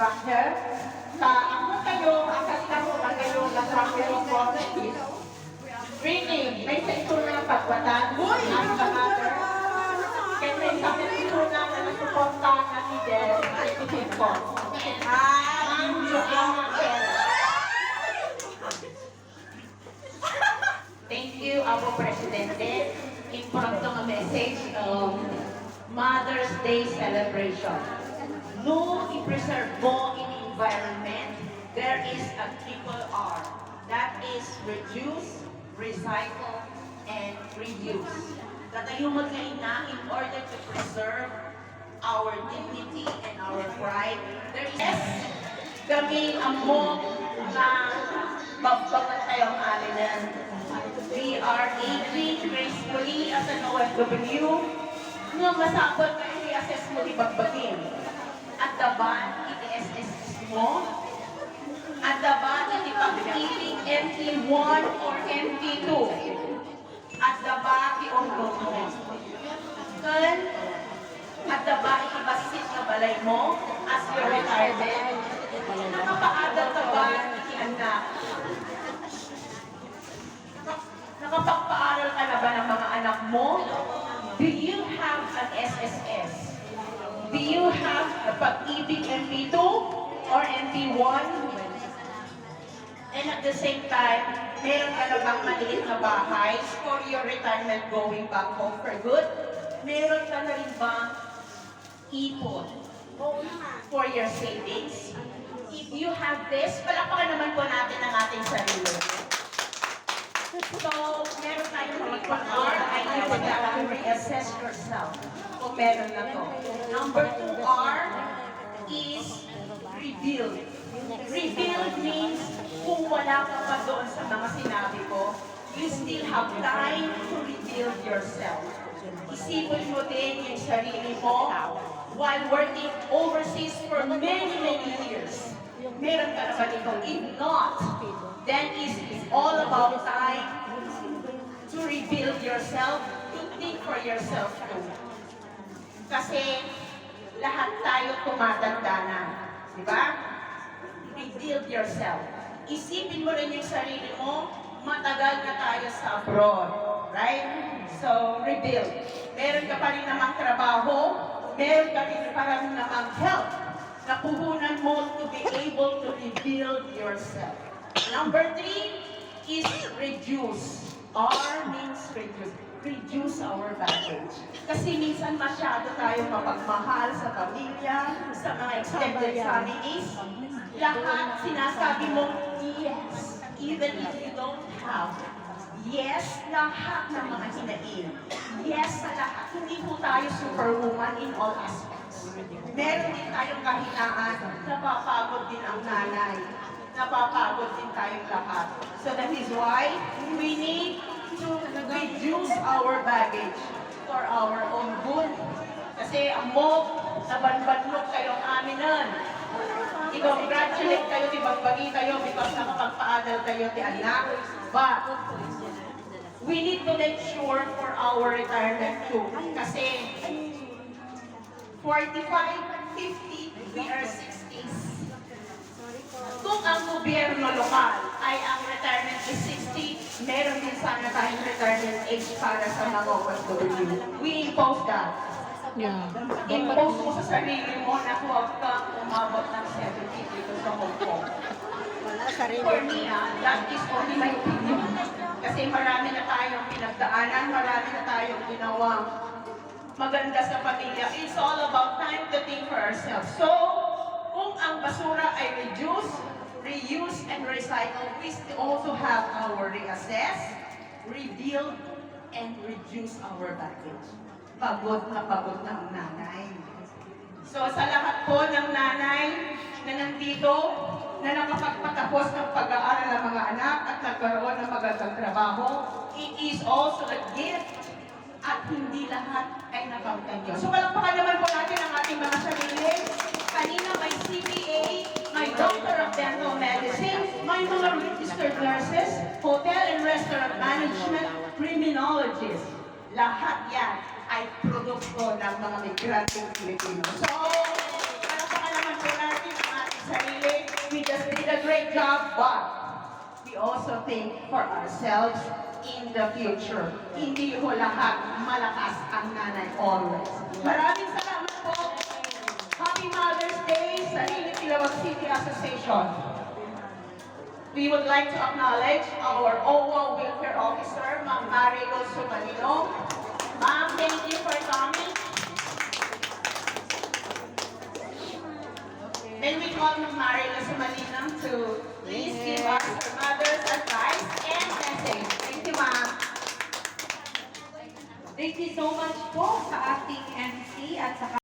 instructor. Ako kayo, akasta ko kayo ng family policies. Reading, may sa na pagbatas at pag-other. Kaya may sa na nasuporta na leader at itin ko. Ang Thank you, Apo Presidente. Impromptu nga message Mother's Day celebration. No, i-preserve mo in the environment. There is a triple R. That is reduce, recycle, and reuse. Tatayo magkaina in order to preserve our dignity and our pride. There is kami among na magbagat tayong alinan. We are aging gracefully as an OFW nga masabot na i-assess mo ibagbagin. At daban, i-SSS mo. At daban, ipag-ibig MP1 or MP2. At daban, i-onlo mo. Kan, at daban, ibasit na balay mo as your retirement. Nakapaadal ka ba, ikianak? Nakapagpaaral ka na ba ng mga anak mo? Do you have an SSS? Do you have a pag-ibig MP2 or MP1? And at the same time, meron ka na bang maliit na bahay for your retirement going back home for good? Meron ka na rin bang ipon for your savings? If you have this, palakpakan naman po natin ang ating sarili. So, meron tayong triple R, ay dapat na reassess yourself kung meron na to. Number 2R is rebuild. Rebuild means kung wala ka pa doon sa mga sinabi ko, you still have time to rebuild yourself. Isipin mo din yung sarili mo while working overseas for many, many years. Meron ka na ba dito? If not, then it's all about time to rebuild yourself, to think for yourself too. Kasi lahat tayo tumatanda na. Di ba? Rebuild yourself. Isipin mo rin yung sarili mo, matagal na tayo sa abroad. Right? So, rebuild. Meron ka pa rin namang trabaho, meron ka rin pa rin namang health na puhunan mo to be able to rebuild yourself. Number 3 is reduce. R means reduce. Reduce our baggage. Kasi minsan masyado tayo mapagmahal sa pamilya, sa mga extended families. Lahat sinasabi mo, yes, even if you don't have. Yes, lahat ng mga hinain. Yes, sa lahat. Hindi po tayo superwoman in all aspects. Meron din tayong kahinaan, napapagod din ang nanay. Napapagod din tayong lahat. So that is why we need to reduce our baggage for our own good. Kasi amok, nabanbanlok kayong aminan. I-congratulate kayo, tibagbagi kayo because nakapagpaaral kayo ti anak. But we need to make sure for our retirement too. Kasi 45, 50, we are 60s. Kung ang gobyerno lokal ay ang retirement is 60, meron din sana tayong retirement age para sa mga OFW. We impose that. Yeah. Impose mo sa sarili mo na huwag kang umabot ng 70 dito sa Hong Kong. For me, that is only my opinion. Kasi marami na tayong pinagdaanan, marami na tayong ginawang maganda sa pamilya. It's all about time to think for ourselves. So, kung ang basura ay reduce, reuse, and recycle, we also have our reassess, rebuild, and reduce our baggage. Pagod na ang nanay. So sa lahat po ng nanay na nandito, na nakapagpatapos ng pag-aaral ng mga anak at nagkaroon ng magandang trabaho, it is also a gift at hindi lahat ay nakamtan nyo. So palakpakan naman po natin ang ating mga sarili. Kanina may CPA, may Doctor of Dental Medicine, may mga registered nurses, hotel and restaurant management, criminologists. Lahat yan ay produkto ng mga migranteng Pilipino. So, palakpakan naman po natin ang ating sarili. We just did a great job, but we also think for ourselves in the future. Hindi ho lahat malakas ang nanay always. Maraming salamat po. Happy Mother's Day sa Hilip Ilawag City Association. We would like to acknowledge our OWA Welfare Officer, Ma'am Marilo Sumalino. Ma'am, thank you for coming. Then we call Ma'am Marilo Sumalino to please give us her mother's advice and message. Thank you, ma'am. Thank you so much po sa ating MC at sa